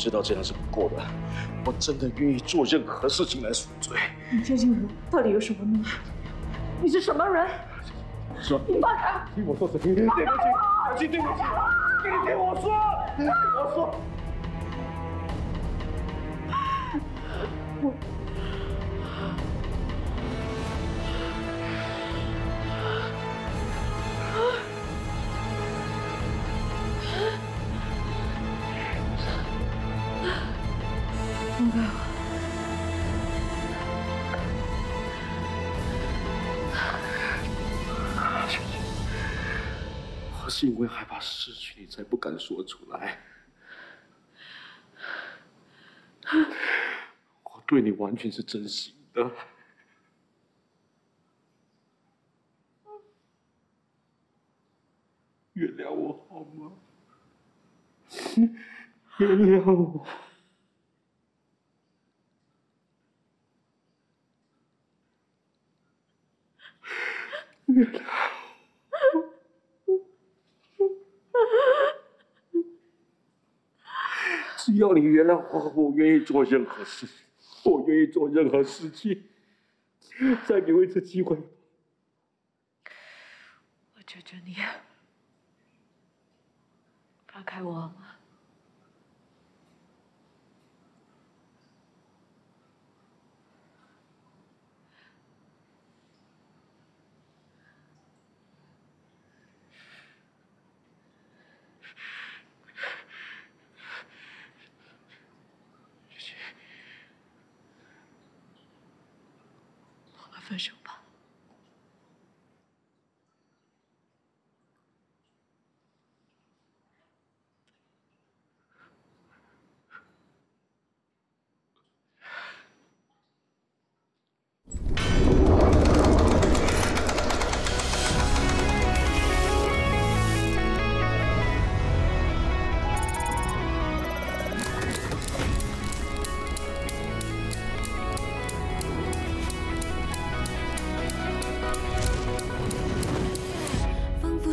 知道这样是不够的，我真的愿意做任何事情来赎罪。你这些人到底有什么目的？你是什么人？说，你放开！听我说，对不起，对不起，对不起，你听我说，我说。 放开我！我是因为害怕失去你，才不敢说出来。我对你完全是真心的。原谅我好吗？原谅我。 原谅我，只要你原谅我，我愿意做任何事，我愿意做任何事情。再给我一次机会，我求求你，放开我好吗？ 我们分手吧。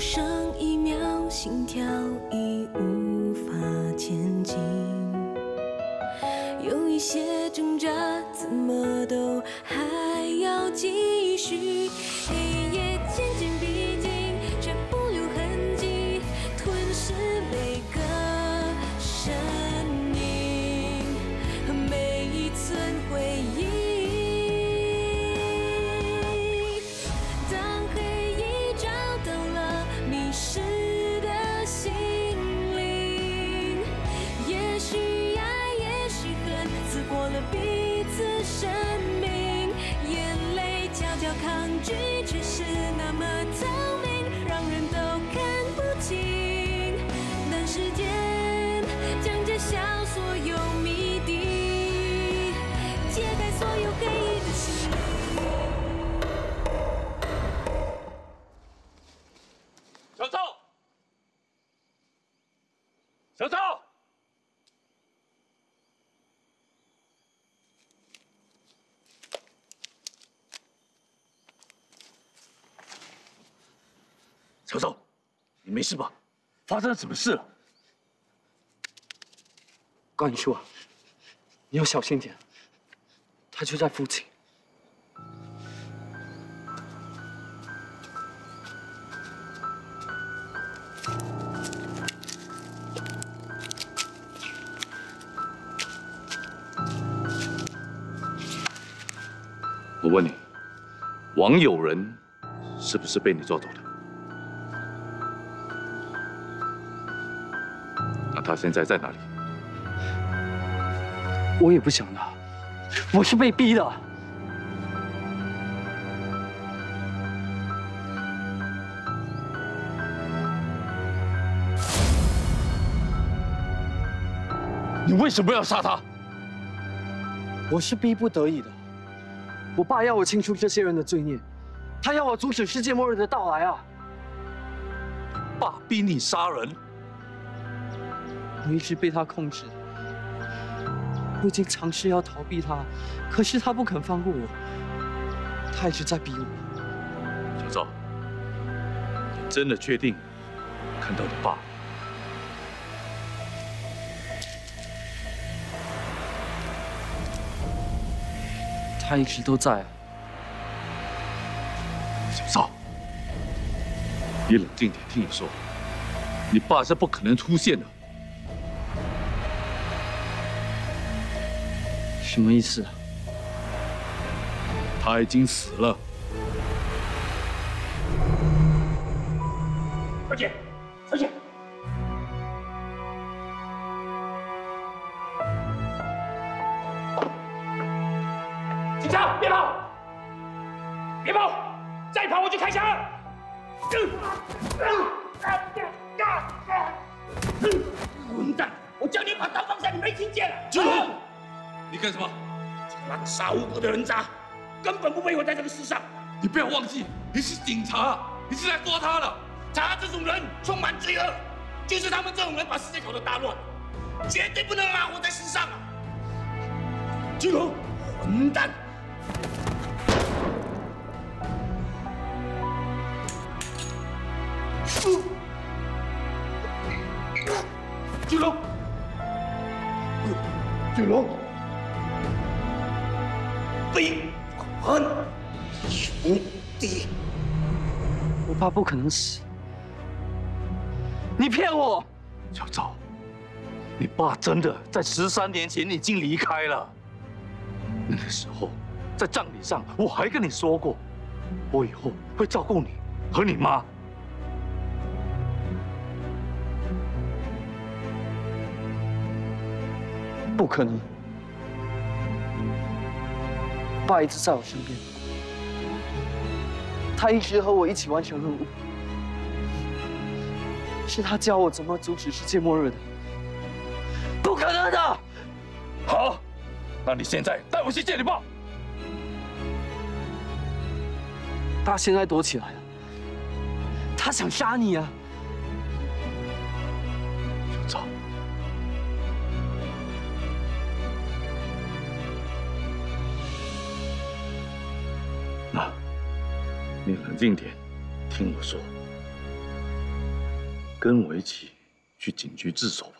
上一秒，心跳已无法前进，有一些挣扎，怎么都还要继续。黑夜渐渐逼近，却不留痕迹，吞噬每个身影和每一寸回忆。 失的心灵，也许爱，也许恨，刺破了彼此生命。眼泪悄悄抗拒，却是那么透明，让人都看不清。等时间将揭晓所有谜底，揭开所有黑的心。 小赵，小赵，小赵，你没事吧？发生了什么事了？高云叔啊，你要小心点，他就在附近。 我问你，王友仁是不是被你抓走的？那他现在在哪里？我也不想他，我是被逼的。你为什么要杀他？我是逼不得已的。 我爸要我清除这些人的罪孽，他要我阻止世界末日的到来啊！爸逼你杀人，我一直被他控制，我已经尝试要逃避他，可是他不肯放过我，他一直在逼我。小赵，你真的确定看到你爸？他一直都在。小邵，你冷静点，听我说，你爸是不可能出现的。什么意思？他已经死了。小姐，小姐。 警察，别跑！别跑！再跑我就开枪了！混蛋！我叫你把刀放下，你没听见？志龙，你干什么？这个滥杀无辜的人渣，根本不配活在这个世上。你不要忘记，你是警察，你是来抓他的。他这种人充满罪恶，就是他们这种人把世界搞得大乱，绝对不能让他活在世上啊！志龙，混蛋！ 巨龙，巨龙，悲欢兄弟，我爸不可能死，你骗我！小赵，你爸真的在13年前已经离开了。那个时候，在葬礼上，我还跟你说过，我以后会照顾你和你妈。 不可能，爸一直在我身边，他一直和我一起完成任务，是他教我怎么阻止世界末日的，不可能的。好，那你现在带我去见你爸。爸现在躲起来了，他想杀你啊，小赵。 那，你冷静点，听我说，跟我一起去警局自首吧。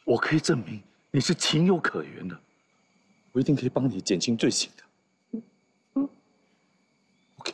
我可以证明你是情有可原的，我一定可以帮你减轻罪行的。OK。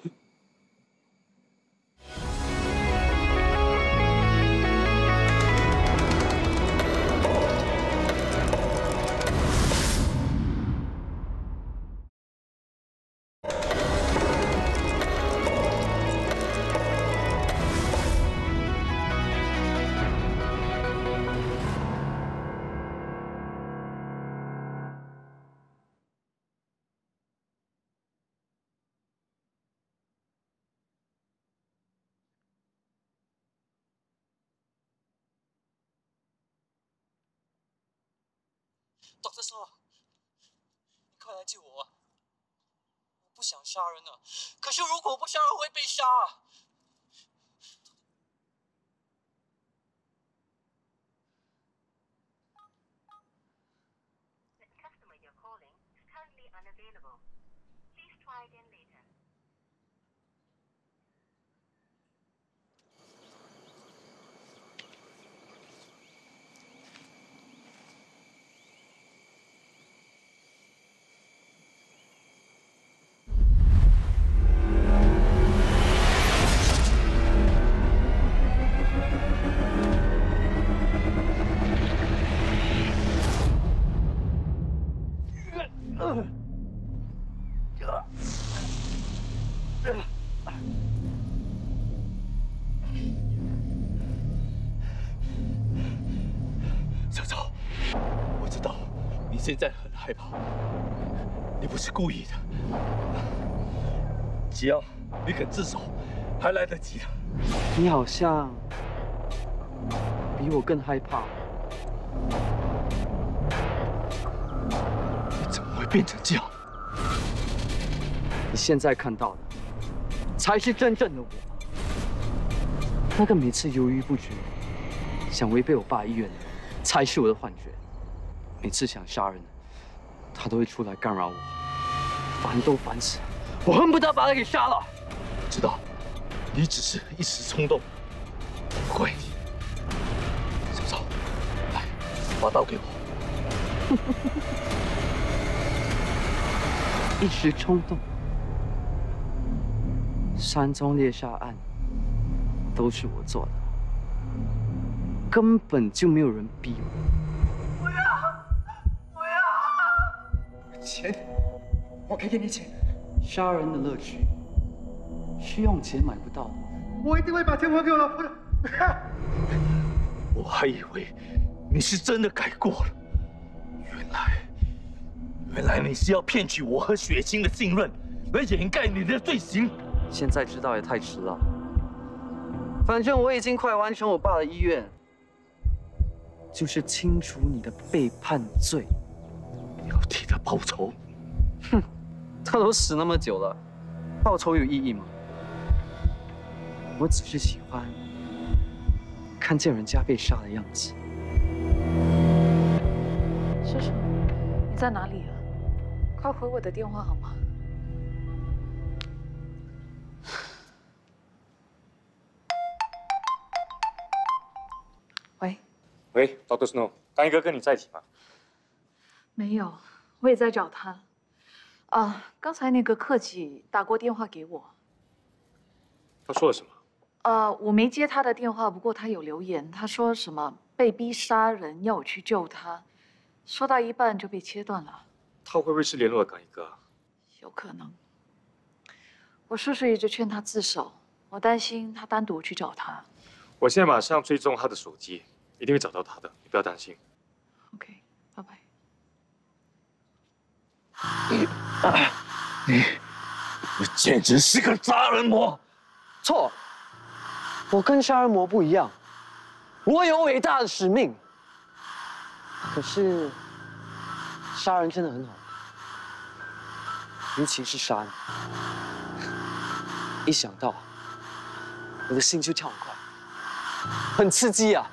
Dr. Sir， 你快来救我啊！我不想杀人了，可是如果我不杀人，我会被杀。小赵，我知道你现在很害怕，你不是故意的。只要你肯自首，还来得及的。你好像比我更害怕。你怎么会变成这样？你现在看到的，才是真正的我。那个每次犹豫不决、想违背我爸意愿的人，才是我的幻觉。每次想杀人，他都会出来干扰我，烦都烦死了，我恨不得把他给杀了。我知道，你只是一时冲动，不怪你。小赵，来，把刀给我。一时冲动。山庄猎杀案都是我做的，根本就没有人逼我。不要！钱，我可以给你钱。杀人的乐趣是用钱买不到的。我一定会把钱还给我老婆的。我还以为你是真的改过了，原来你是要骗取我和雪清的信任，来掩盖你的罪行。现在知道也太迟了。反正我已经快完成我爸的遗愿，就是清除你的背叛罪。你要替他报仇？哼，他都死那么久了，报仇有意义吗？我只是喜欢看见人家被杀的样子。叔叔，你在哪里啊？快回我的电话好吗？喂 ，Dr. Snow， 刚一哥跟你在一起吗？没有，我也在找他。刚才那个克己打过电话给我。他说了什么？我没接他的电话，不过他有留言，他说什么被逼杀人，要我去救他，说到一半就被切断了。他会不会是联络了刚一哥？有可能。我叔叔一直劝他自首，我担心他单独去找他。我现在马上追踪他的手机，一定会找到他的，你不要担心。OK， 拜拜。你简直是个杀人魔！错，我跟杀人魔不一样，我有伟大的使命。可是，杀人真的很好，尤其是杀你，一想到，我的心就跳很快，很刺激啊！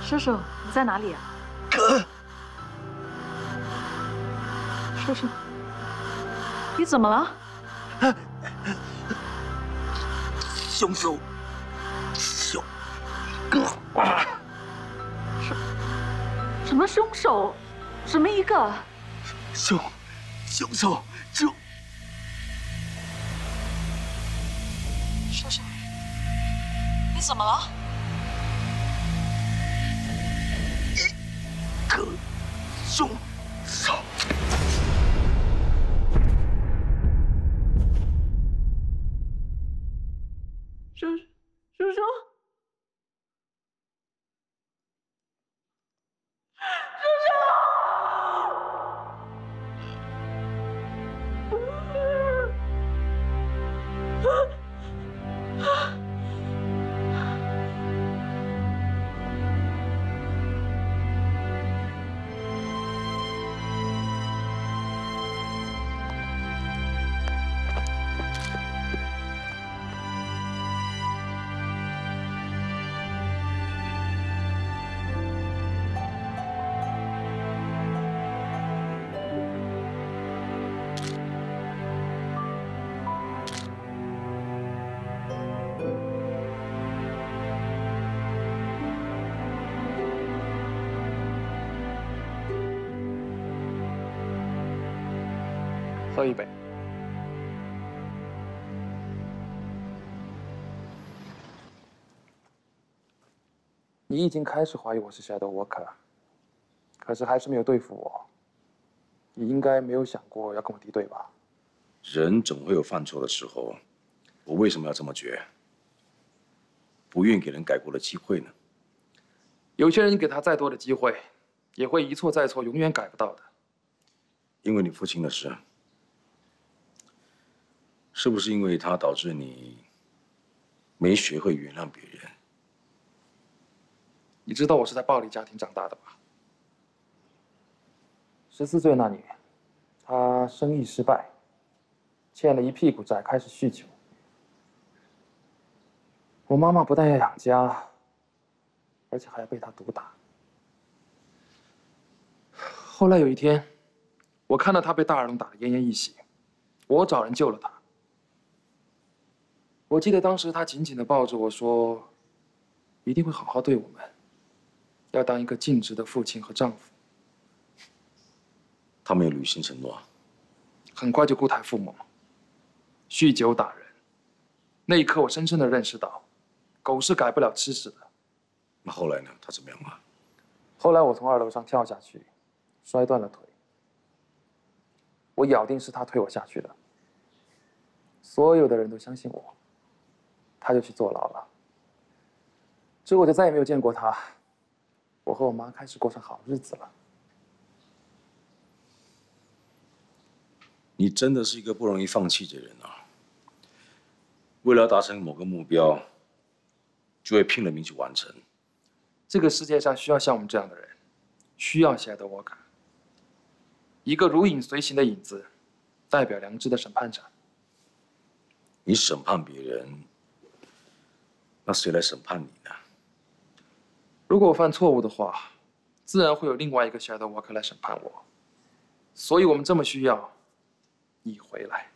叔叔，你在哪里啊？叔叔，你怎么了？凶手，什么凶手？什么一个？凶手就叔叔，你怎么了？凶手。叔叔。喝一杯。你已经开始怀疑我是 Shadow Walker， 可是还是没有对付我。你应该没有想过要跟我敌对吧？人总会有犯错的时候，我为什么要这么绝？不愿给人改过的机会呢？有些人给他再多的机会，也会一错再错，永远改不到的。因为你父亲的事，是不是因为他导致你没学会原谅别人？你知道我是在暴力家庭长大的吧？14岁那年，他生意失败，欠了一屁股债，开始酗酒。我妈妈不但要养家，而且还要被他毒打。后来有一天，我看到他被大耳窿打得奄奄一息，我找人救了他。我记得当时他紧紧地抱着我说：“一定会好好对我们，要当一个尽职的父亲和丈夫。”他没有履行承诺。很快就故态复萌，酗酒打人。那一刻，我深深地认识到，狗是改不了吃屎的。那后来呢？他怎么样了？后来我从2楼上跳下去，摔断了腿。我咬定是他推我下去的。所有的人都相信我，他就去坐牢了。之后我就再也没有见过他。我和我妈开始过上好日子了。你真的是一个不容易放弃的人啊！为了达成某个目标，就会拼了命去完成。这个世界上需要像我们这样的人，需要希尔德沃卡，一个如影随形的影子，代表良知的审判者。你审判别人，那谁来审判你呢？如果我犯错误的话，自然会有另外一个希尔德沃克来审判我。所以我们这么需要你回来。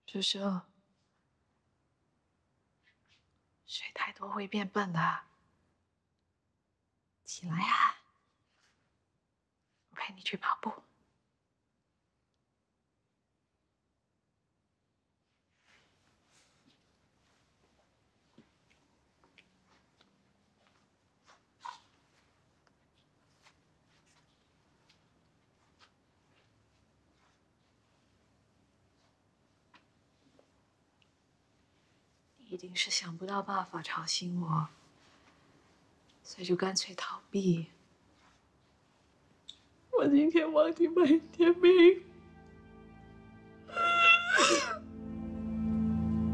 叔叔，水太多会变笨的。起来啊！我陪你去跑步。一定是想不到办法吵醒我，所以就干脆逃避。我今天忘记买甜饼，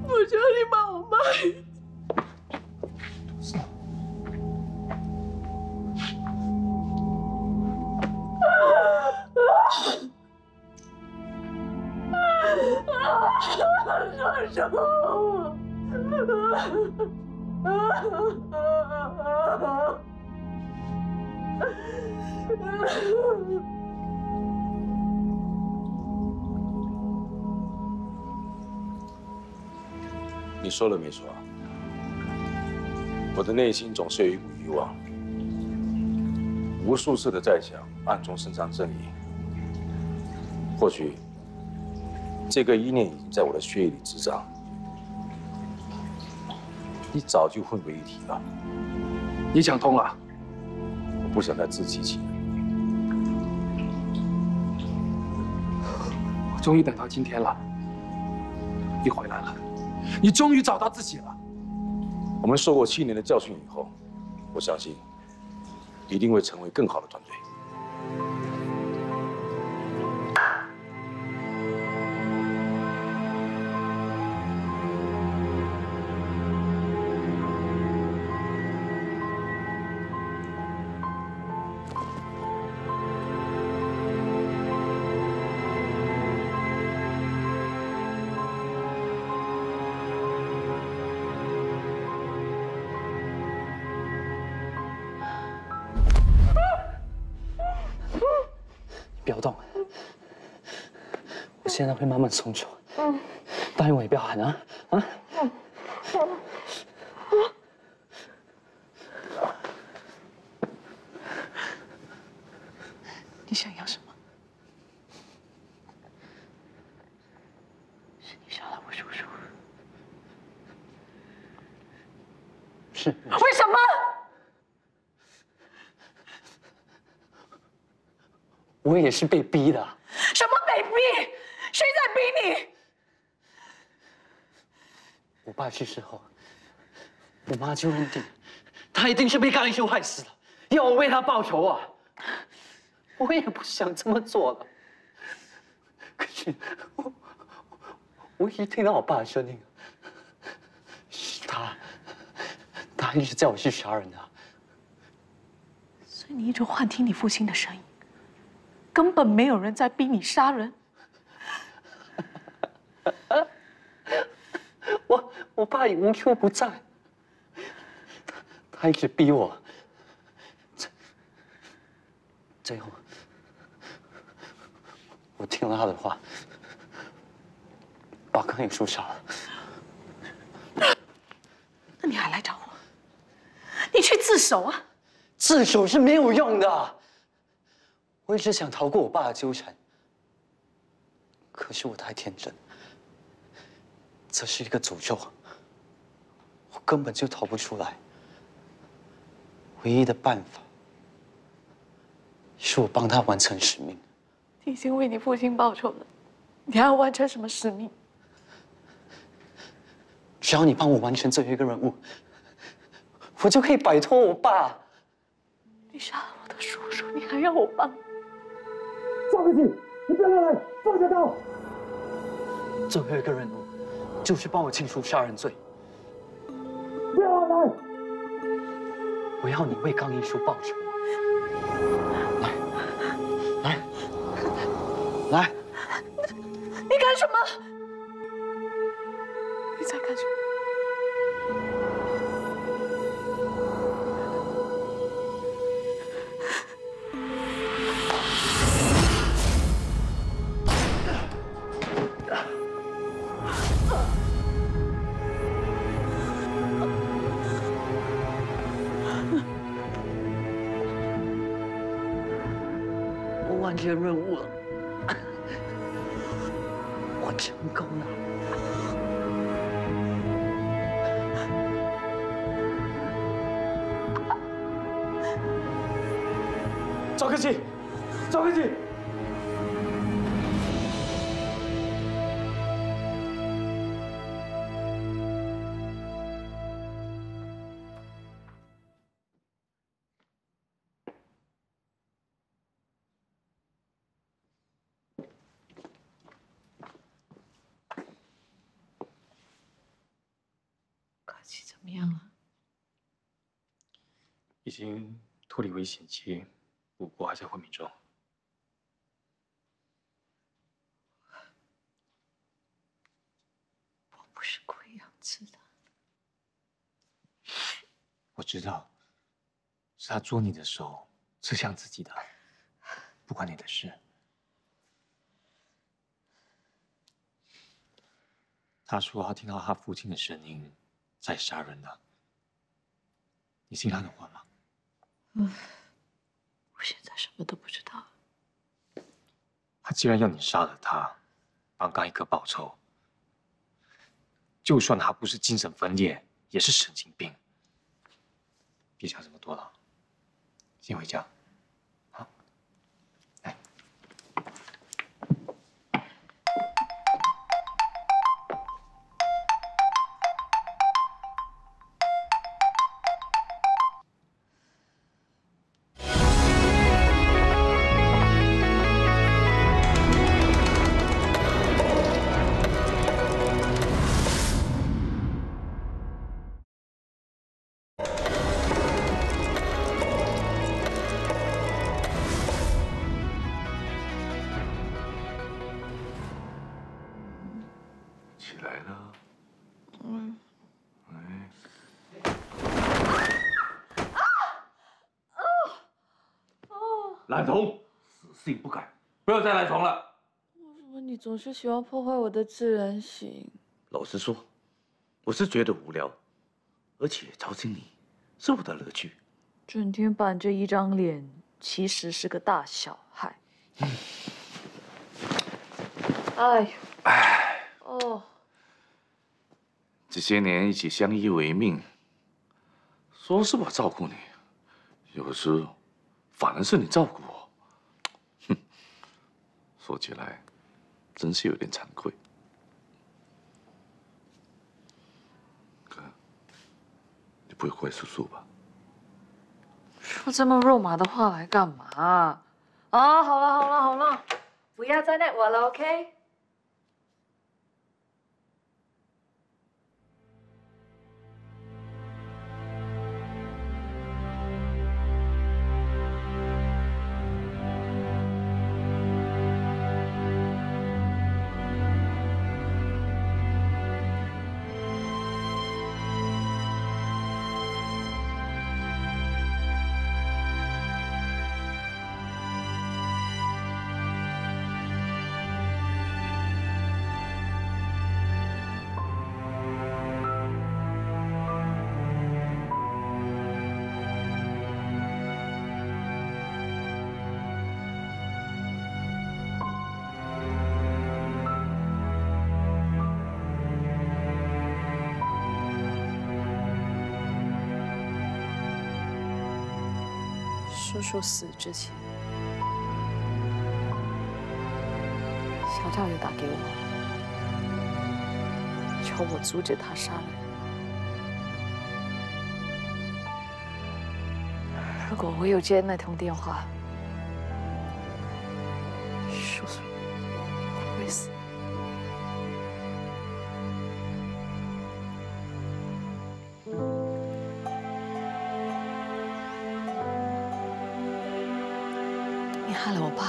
我求你帮我买。叔叔。你说了没错？我的内心总是有一股欲望，无数次的在想暗中伸张正义。或许这个意念已经在我的血液里滋长。你早就混为一体了。你想通了？我不想再自欺欺人。我终于等到今天了，你回来了，你终于找到自己了。我们受过7年的教训以后，我相信一定会成为更好的团队。不要动，我现在会慢慢松手。答应我，也不要喊啊！啊！你想要什么？是你杀了我叔叔。我也是被逼的。什么被逼？谁在逼你？我爸去世后，我妈就认定他一定是被刚一修害死的，要我为他报仇啊！我也不想这么做了，可是我一直听到我爸的声音，是他一直叫我去杀人的。所以你一直幻听你父亲的声音，根本没有人在逼你杀人。我爸也无处不在，他一直逼我，最后我听了他的话，把康永树杀了。那你还来找我？你去自首啊！自首是没有用的。我一直想逃过我爸的纠缠，可是我太天真，这是一个诅咒，我根本就逃不出来。唯一的办法是我帮他完成使命。你已经为你父亲报仇了，你还要完成什么使命？只要你帮我完成最后一个任务，我就可以摆脱我爸。你杀了我的叔叔，你还要我帮？赵克己，你不要来，放下刀！最后一个任务就是帮我清除杀人罪。不要来！我要你为刚一书报仇。来！你干什么？你在干什么？我完成任务了，我成功了。赵克己，赵克己。克己怎么样了？已经脱离危险期，不过还在昏迷中。我不是故意要吃的。我知道，是他捉你的手刺向自己的，不关你的事。他说他听到他父亲的声音在杀人呢。你信他的话吗？我现在什么都不知道。他既然要你杀了他，帮刚一哥报仇，就算他不是精神分裂，也是神经病。别想这么多了，先回家。好，来。起来了。懒童，死性不改，不要再赖床了。为什么你总是喜欢破坏我的自然醒？老实说，我是觉得无聊，而且操心你是我的乐趣。整天板着一张脸，其实是个大小孩。哎呦，哦，这些年一起相依为命，说是我照顾你，有时反而是你照顾我。哼，说起来，真是有点惭愧。哥，你不会怪叔叔吧？说这么肉麻的话来干嘛？啊，好了，不要再赖我了 ，OK？ 叔叔死之前，小赵也打给我，求我阻止他杀人。如果我有接那通电话，叔叔会死。你害了我爸，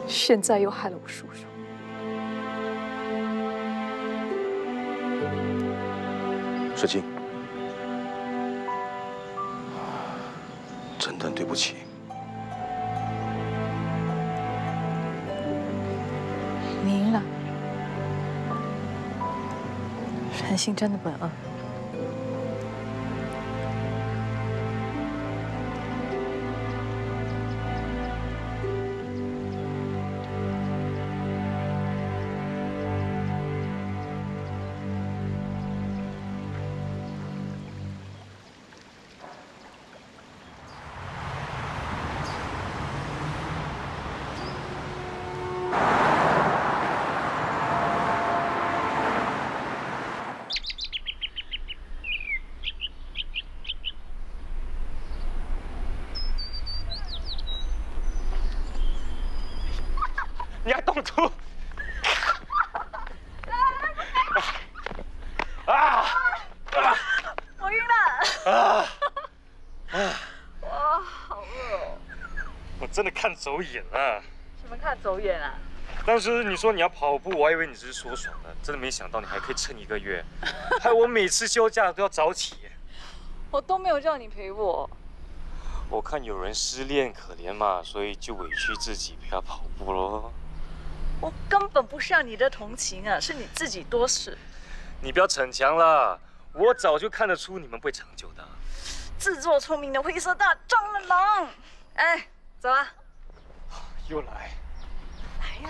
现在又害了我叔叔。世清，真的对不起。你赢了，人性真的本恶。你还动粗！啊！我晕了。啊！哇，好饿哦！我真的看走眼了。什么看走眼啊？当时你说你要跑步，我还以为你只是说爽的，真的没想到你还可以撑1个月，害我每次休假都要早起。我都没有叫你陪我。我看有人失恋可怜嘛，所以就委屈自己陪他跑步咯。我根本不需要你的同情啊，是你自己多事。你不要逞强了，我早就看得出你们不会长久的。自作聪明的灰色大蟑了狼。哎，走啊！又来。来呀！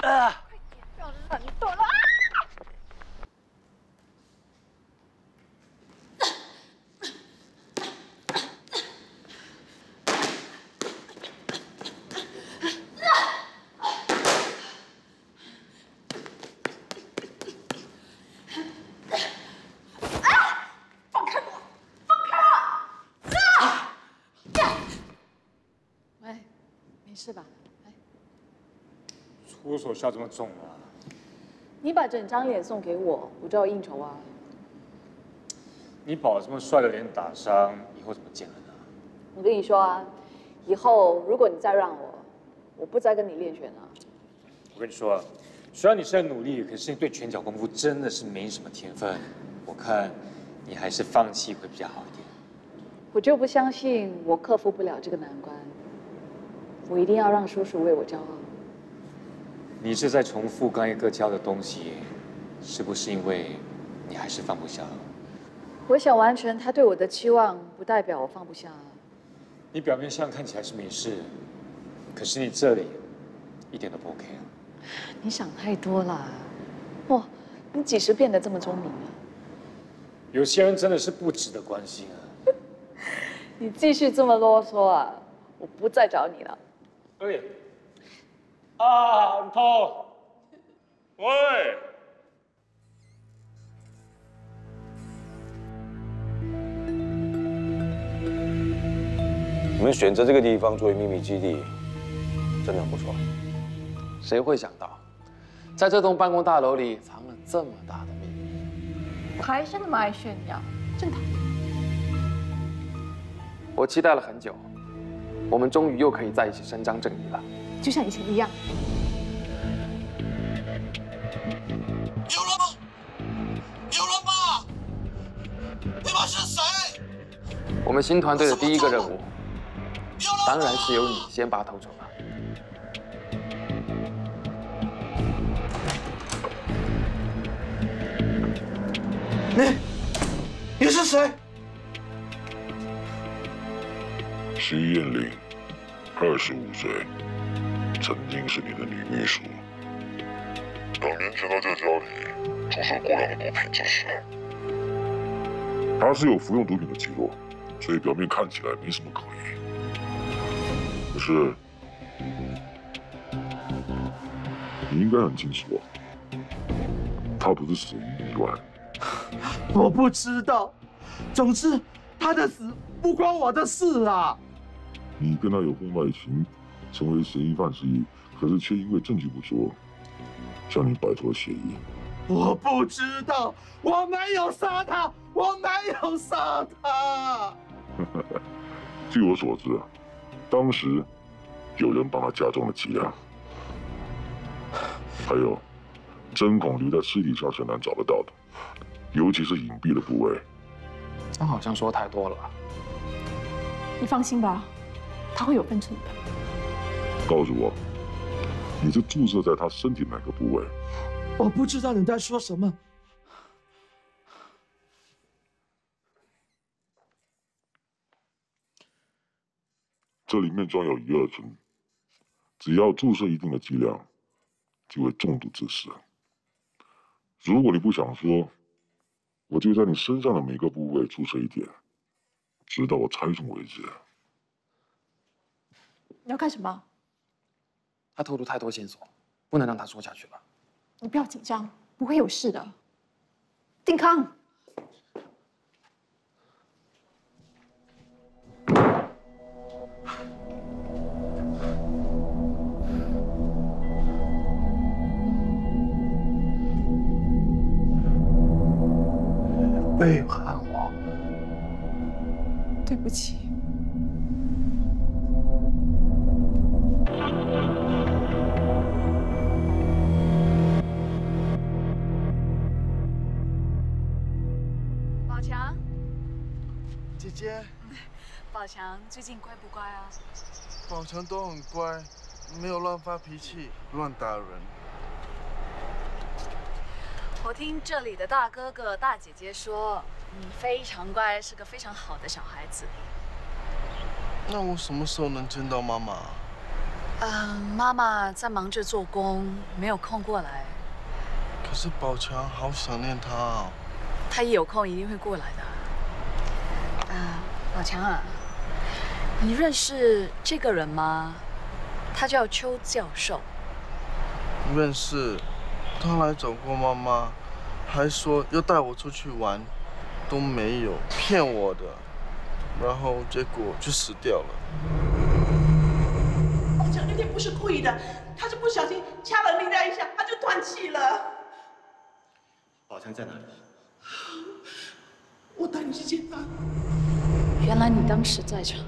啊！快点，不要让你动了。没事吧？哎，出手下这么重啊！你把整张脸送给我，我就要应酬啊。你把这么帅的脸打伤，以后怎么见人啊？我跟你说啊，以后如果你再让我，我不再跟你练拳了。我跟你说啊，虽然你现在努力，可是你对拳脚功夫真的是没什么天分。我看你还是放弃会比较好一点。我就不相信我克服不了这个难关。我一定要让叔叔为我骄傲。你是在重复刚一哥教的东西，是不是因为你还是放不下？我想完成他对我的期望，不代表我放不下。你表面上看起来是没事，可是你这里一点都不 OK 啊！你想太多了。哇，你几时变得这么聪明了？有些人真的是不值得关心啊！你继续这么啰嗦啊，我不再找你了。哎，啊，很痛。喂，你们选择这个地方作为秘密基地，真的很不错。谁会想到，在这栋办公大楼里藏了这么大的秘密？还是那么爱炫耀，真讨厌。我期待了很久，我们终于又可以在一起伸张正义了。就像以前一样。有人吗？有人吗？你们是谁？我们新团队的第一个任务，当然是由你先拔头筹了。你是谁？徐艳玲，25岁，曾经是你的女秘书。2年前在这家里注射过量的毒品之时，她是有服用毒品的记录，所以表面看起来没什么可疑。可是，你应该很清楚，她不是死于意外。我不知道，总之他的死不关我的事啊。你跟他有婚外情，成为嫌疑犯之一，可是却因为证据不足，向你摆脱嫌疑。我不知道，我没有杀他，我没有杀他。据我所知，当时有人帮他加重了剂量，还有针孔留在尸体上是难找得到的，尤其是隐蔽的部位。他好像说太多了。你放心吧，他会有分寸的。告诉我，你是注射在他身体哪个部位？我不知道你在说什么。这里面装有乙二醇，只要注射一定的剂量，就会中毒致死。如果你不想说，我就在你身上的每个部位注射一点，直到我猜中为止。你要干什么？他透露太多线索，不能让他说下去了。你不要紧张，不会有事的。定康，背叛我，对不起。宝强，姐姐，宝强最近乖不乖啊？宝强都很乖，没有乱发脾气、乱打人。我听这里的大哥哥、大姐姐说，你非常乖，是个非常好的小孩子。那我什么时候能见到妈妈？妈妈在忙着做工，没有空过来。可是宝强好想念她哦。他一有空一定会过来的。宝强啊，你认识这个人吗？他叫邱教授。认识，他来找过妈妈，还说要带我出去玩，都没有，骗我的，然后结果就死掉了。宝强那天不是故意的，他是不小心掐了林亮一下，他就断气了。宝强在哪里？我带你去见他。原来你当时在场。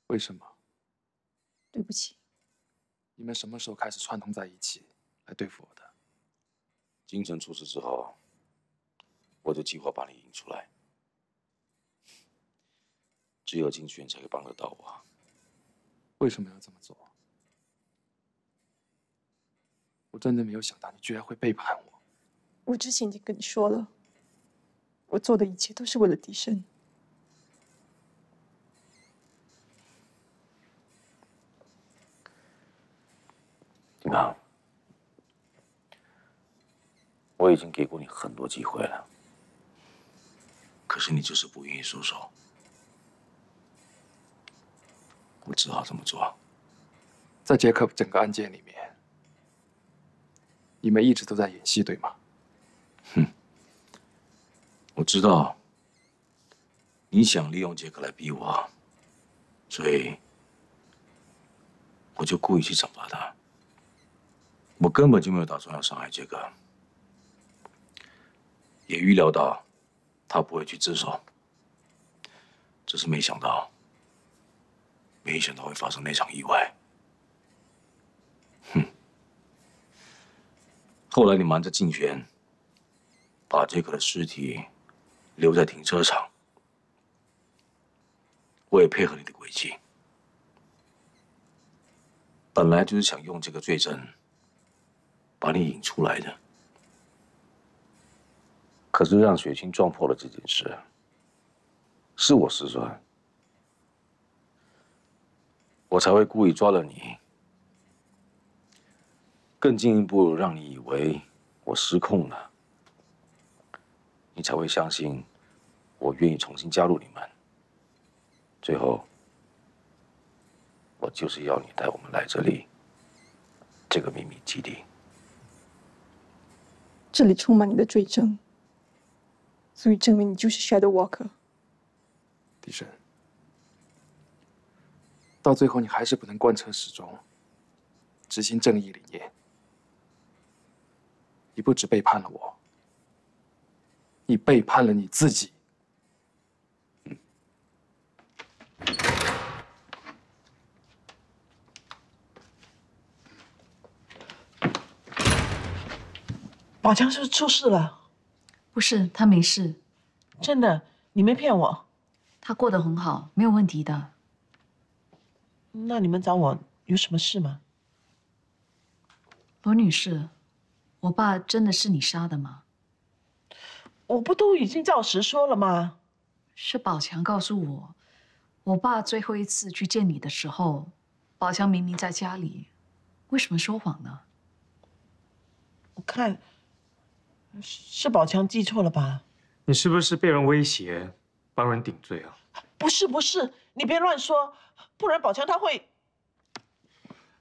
为什么？对不起。你们什么时候开始串通在一起来对付我的？京城出事之后，我就计划把你引出来。只有金轩才可以帮得到我。为什么要这么做？我真的没有想到你居然会背叛我。我之前已经跟你说了，我做的一切都是为了迪生。丁康，我已经给过你很多机会了，可是你就是不愿意收手，我只好这么做。在杰克整个案件里面，你们一直都在演戏，对吗？我知道你想利用杰克来逼我，所以我就故意去惩罚他。我根本就没有打算要伤害杰克，也预料到他不会去自首，只是没想到会发生那场意外。后来你瞒着静璇，把杰克的尸体留在停车场，我也配合你的诡计，本来就是想用这个罪证把你引出来的。可是让雪清撞破了这件事，是我失算，我才会故意抓了你，更进一步让你以为我失控了，你才会相信我愿意重新加入你们。最后，我就是要你带我们来这里，这个秘密基地。这里充满你的罪证，足以证明你就是 Shadow Walker。迪生，到最后你还是不能贯彻始终，执行正义理念。你不只背叛了我，你背叛了你自己。宝强是不是出事了？不是，他没事。真的，你没骗我。他过得很好，没有问题的。那你们找我有什么事吗？罗女士，我爸真的是你杀的吗？我不都已经照实说了吗？是宝强告诉我，我爸最后一次去见你的时候，宝强明明在家里，为什么说谎呢？我看是宝强记错了吧？你是不是被人威胁，帮人顶罪啊？不是，你别乱说，不然宝强他会……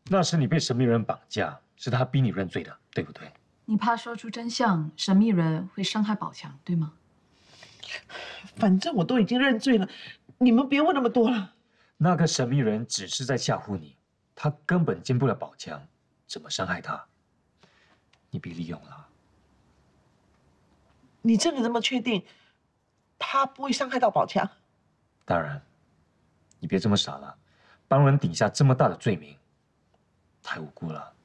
那是你被神秘人绑架，是他逼你认罪的，对不对？你怕说出真相，神秘人会伤害宝强，对吗？反正我都已经认罪了，你们别问那么多了。那个神秘人只是在吓唬你，他根本见不了宝强，怎么伤害他？你被利用了。你真的这么确定，他不会伤害到宝强？当然，你别这么傻了，帮人顶下这么大的罪名，太无辜了。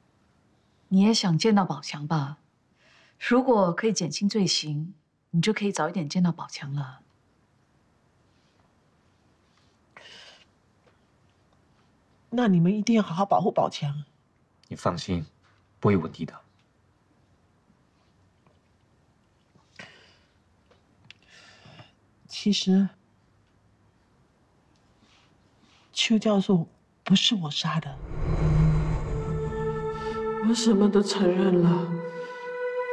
你也想见到宝强吧？如果可以减轻罪行，你就可以早一点见到宝强了。那你们一定要好好保护宝强。你放心，不会有问题的。其实，邱教授不是我杀的。我什么都承认了，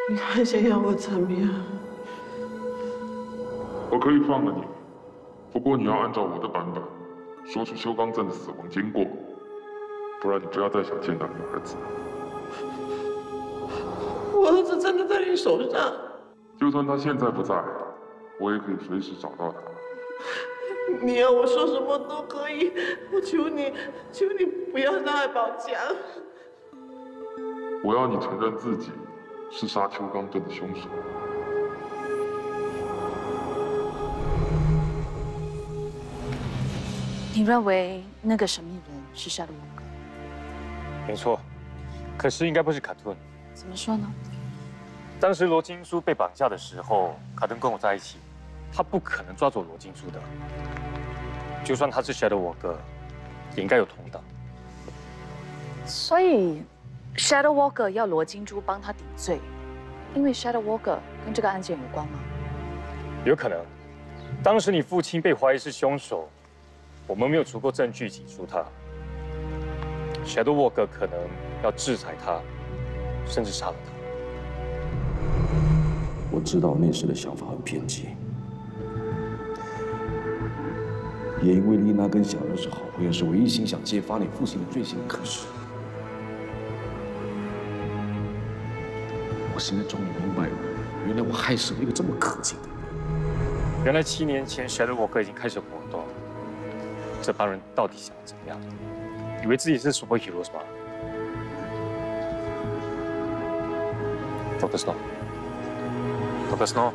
你还想要我怎么样？我可以放了你，不过你要按照我的版本说出邱刚正的死亡经过，不然你不要再想见到你儿子。我儿子真的在你手上。就算他现在不在，我也可以随时找到他。你要我说什么都可以，我求你，求你不要伤害宝强。我要你承认自己是杀邱刚正的凶手。你认为那个神秘人是Shadow Walker？没错，可是应该不是卡顿。怎么说呢？当时罗金书被绑架的时候，卡顿跟我在一起，他不可能抓走罗金书的。就算他是 Shadow Walker， 也应该有同党。所以 Shadow Walker 要罗金珠帮他抵罪，因为 Shadow Walker 跟这个案件有关吗？有可能。当时你父亲被怀疑是凶手，我们没有足够证据起诉他。Shadow Walker 可能要制裁他，甚至杀了他。我知道那时的想法很偏激，也因为丽娜跟小人是好朋友，是我一心想揭发你父亲的罪行。可是，我现在终于明白了，原来我害死了一个这么可敬的人。原来7年前 Shadow Walker 已经开始活动，这帮人到底想怎么样？以为自己是 superhero 是吧 ？Dr. Snow，Dr. Snow，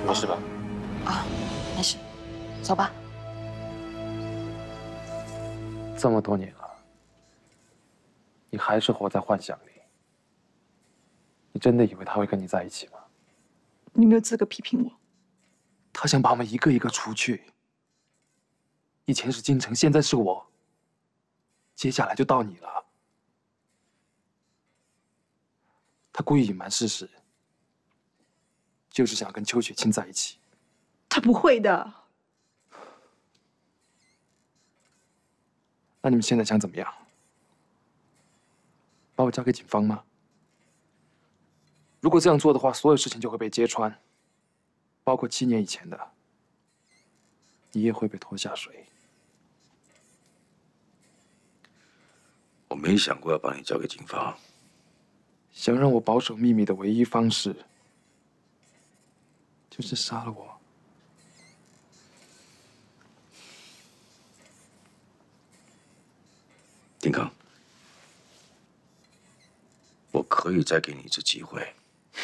没事吧？啊，没事，走吧。这么多年了，你还是活在幻想里。你真的以为他会跟你在一起吗？你没有资格批评我。他想把我们一个一个除去。以前是京城，现在是我，接下来就到你了。他故意隐瞒事实，就是想跟邱雪清在一起。他不会的。那你们现在想怎么样？把我交给警方吗？如果这样做的话，所有事情就会被揭穿，包括7年以前的，你也会被拖下水。我没想过要把你交给警方。想让我保守秘密的唯一方式，就是杀了我。丁康，我可以再给你一次机会。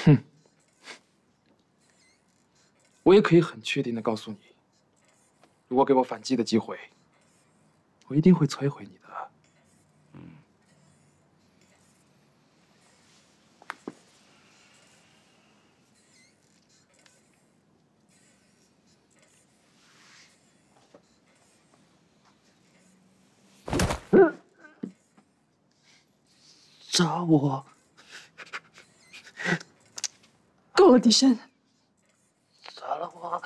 哼，我也可以很确定的告诉你，如果给我反击的机会，我一定会摧毁你的。杀我！够了，狄生。杀了我！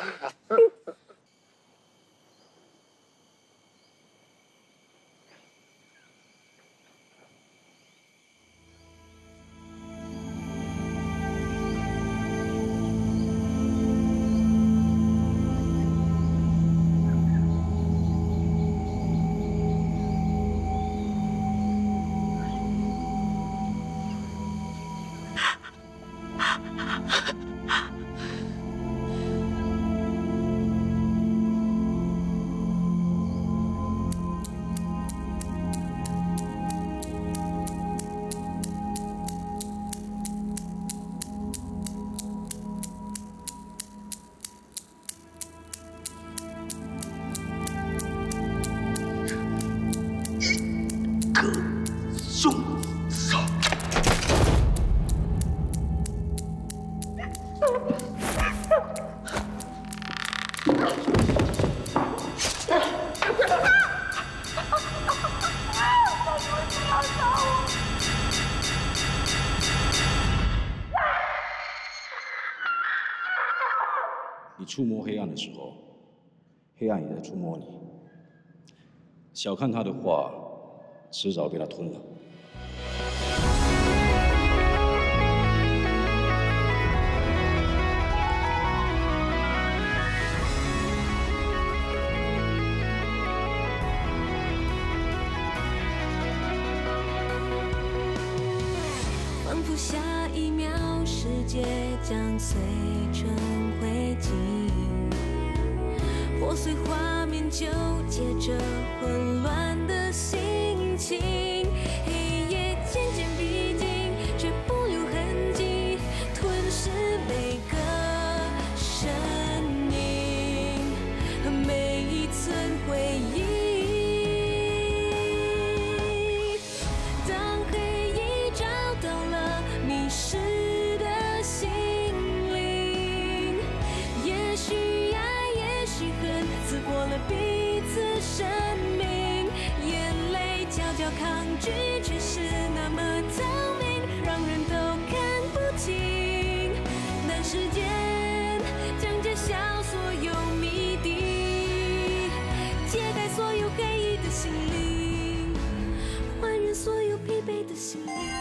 你触摸黑暗的时候，黑暗也在触摸你。小看它的话，迟早被它吞了。仿佛下一秒世界将碎成灰烬，破碎画面纠结着混乱的心情，黑夜渐渐逼近，却不留痕迹，吞噬每个身影，每一寸回忆。当黑夜心灵，还原所有疲惫的心灵。